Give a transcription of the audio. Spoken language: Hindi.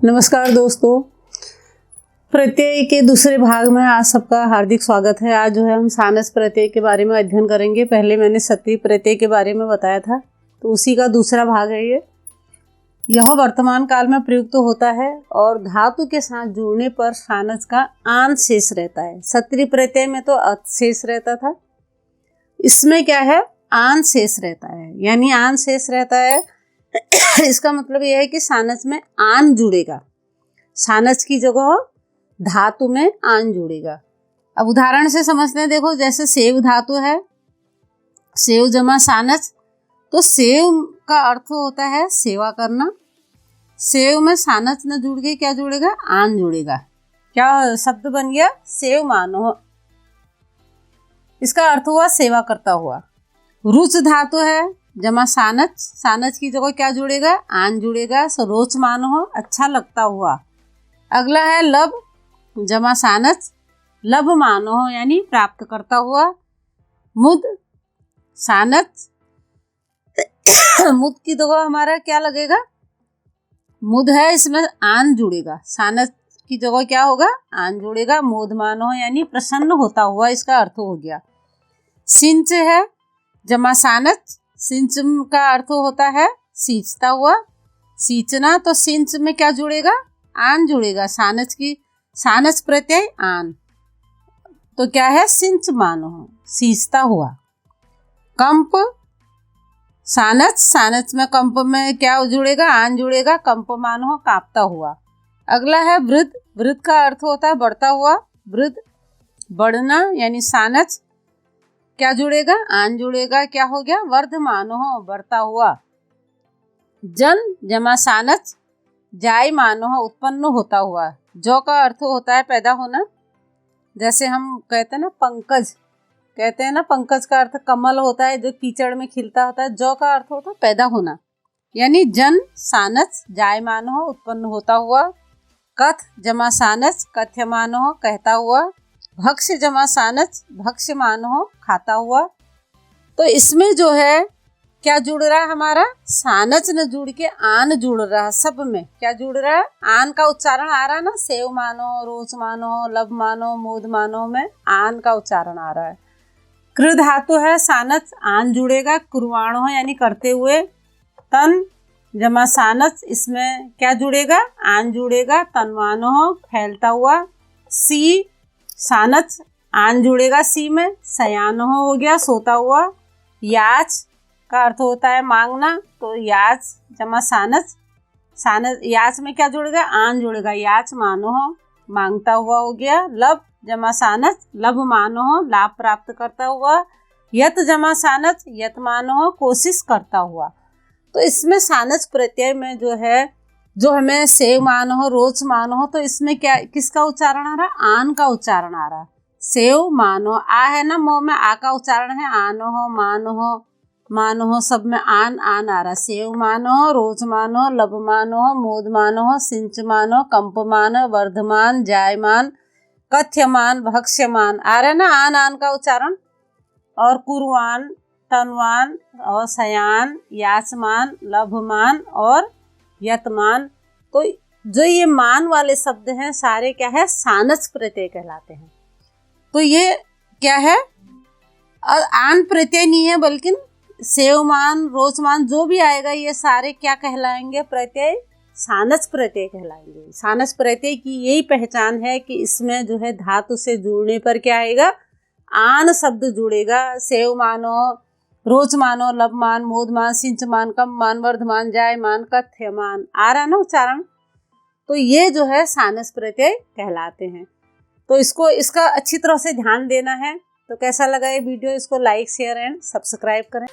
नमस्कार दोस्तों, प्रत्यय के दूसरे भाग में आज सबका हार्दिक स्वागत है। आज जो है हम सानस प्रत्यय के बारे में अध्ययन करेंगे। पहले मैंने सत्वी प्रत्यय के बारे में बताया था, तो उसी का दूसरा भाग है ये। यह वर्तमान काल में प्रयुक्त होता है और धातु के साथ जुड़ने पर सानस का आन शेष रहता है। सत्वी प्रत्यय में तो अत शेष रहता था, इसमें क्या है, आन शेष रहता है। यानी आन शेष रहता है इसका मतलब यह है कि सानस में आन जुड़ेगा, सानस की जगह धातु में आन जुड़ेगा। अब उदाहरण से समझते हैं। देखो, जैसे सेव धातु है, सेव जमा सानस, तो सेव का अर्थ होता है सेवा करना। सेव में सानस न जुड़ के क्या जुड़ेगा, आन जुड़ेगा। क्या शब्द बन गया, सेव मानो, इसका अर्थ हुआ सेवा करता हुआ। रुच धातु है, जमा सानस, सानस की जगह क्या जुड़ेगा, आन जुड़ेगा। सो रोच मानो हो, अच्छा लगता हुआ। अगला है लब, जमा सानस, लब मानो हो यानी प्राप्त करता हुआ। मुद सानस, मुद की जगह हमारा क्या लगेगा, मुद है, इसमें आन जुड़ेगा। सानस की जगह क्या होगा, आन जुड़ेगा। मोद मानो हो यानी प्रसन्न होता हुआ, इसका अर्थ हो गया। सिंच है, जमा सानस, सिंच का अर्थ होता है सींचता हुआ, सींचना। तो सिंच में क्या जुड़ेगा, आन जुड़ेगा। सानस की सानस प्रत्यय आन, तो क्या है, सिंच मानो, सींचता हुआ। कंप सानस, सानस में कंप में क्या जुड़ेगा, आन जुड़ेगा। कंप मानो, कांपता हुआ। अगला है वृद्ध, वृद्ध का अर्थ होता है बढ़ता हुआ। वृद्ध बढ़ना यानी सानस क्या जुड़ेगा, आन जुड़ेगा। क्या हो गया, वर्धमान हो, बढ़ता हुआ। जन जमा सानस, जाय मानो हो, उत्पन्न होता हुआ। जो का अर्थ होता है पैदा होना। जैसे हम कहते हैं ना पंकज, कहते हैं ना पंकज का अर्थ कमल होता है जो कीचड़ में खिलता होता है। जो का अर्थ होता है पैदा होना। यानी जन सानस, जाय मानो हो, उत्पन्न होता हुआ। कथ जमा सानस, कथ्य मानो हो, कहता हुआ। भक्ष्य जमा सानस, भक्ष्य मानो हो, खाता हुआ। तो इसमें जो है क्या जुड़ रहा है, हमारा सानस न जुड़ के आन जुड़ रहा है। सब में क्या जुड़ रहा है, आन का उच्चारण आ रहा है ना। सेव मानो, रोच मानो, लब मानो, मोद मानो में आन का उच्चारण आ रहा है। कृ धातु है, सानस आन जुड़ेगा। कुर्वाणो यानी करते हुए। तन जमा सानस, इसमें क्या जुड़ेगा, आन जुड़ेगा। तनवानो फैलता हुआ। सी सानस आन जुड़ेगा, सी में। शयान हो गया, सोता हुआ। याच का अर्थ होता है मांगना, तो याच जमा सानस, सानस याच में क्या जुड़ेगा, आन जुड़ेगा। याच मानो हो, मांगता हुआ हो गया। लब जमा सानस, लब मानो हो, लाभ प्राप्त करता हुआ। यत जमा सानस, यत मानो हो, कोशिश करता हुआ। तो इसमें सानस प्रत्यय में जो है, जो हमें सेव मानो हो, रोच मानो हो, तो इसमें क्या, किसका उच्चारण आ रहा है, आन का उच्चारण आ रहा है। सेव मानो, आ है ना मोह में, आ का उच्चारण है। आनो हो, मानो हो, सब में आन आन आ रहा है। सेव मानो, रोच मानो, लब मानो, मोद मानो, सिंच मानो, कंप मानो, वर्धमान, जायमान, कथ्यमान, भक्ष्यमान आ रहा है ना, आन आन का उच्चारण। और कुर्वान, तनवान और शयान, याचमान, लभमान और यतमान। तो जो ये मान वाले शब्द हैं सारे क्या है, सानस प्रत्यय कहलाते हैं। तो ये क्या है, और आन प्रत्यय नहीं है, बल्कि सेवमान, रोचमान जो भी आएगा ये सारे क्या कहलाएंगे, प्रत्यय सानस प्रत्यय कहलाएंगे। सानस प्रत्यय की यही पहचान है कि इसमें जो है धातु से जुड़ने पर क्या आएगा, आन शब्द जुड़ेगा। सेव मानो, रोच मानो, लब मान, मोद मान, सिंच मान, कम मान, वर्धमान, जाय मान, कथ्य मान आ रहा ना उच्चारण। तो ये जो है सानस प्रत्यय कहलाते हैं। तो इसको, इसका अच्छी तरह से ध्यान देना है। तो कैसा लगा ये वीडियो, इसको लाइक, शेयर एंड सब्सक्राइब करें।